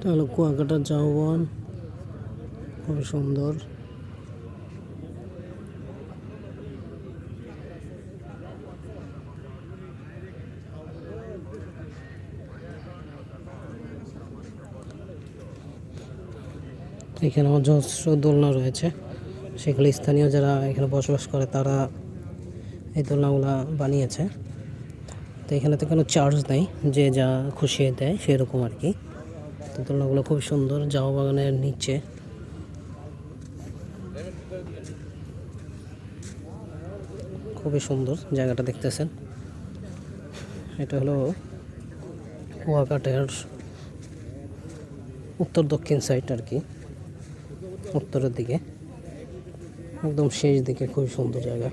এটা হলো কুয়াকাটার ঝাউবন, খুব সুন্দর। এখানে অজস্র দোলনা রয়েছে, সেগুলো স্থানীয় যারা এখানে বসবাস করে তারা এই দোলনাগুলো বানিয়েছে। তো এখানে তো কোনো চার্জ নেই, যে যা খুশি দেয় সেরকম আর কি। তো দোলনাগুলো খুব সুন্দর, ঝাউ বাগানের নিচে। খুবই সুন্দর জায়গাটা দেখতেছেন। এটা হলো কুয়াকাটার উত্তর দক্ষিণ সাইড আর কি, উত্তরের দিকে একদম শেষ দিকে। খুবই সুন্দর জায়গা।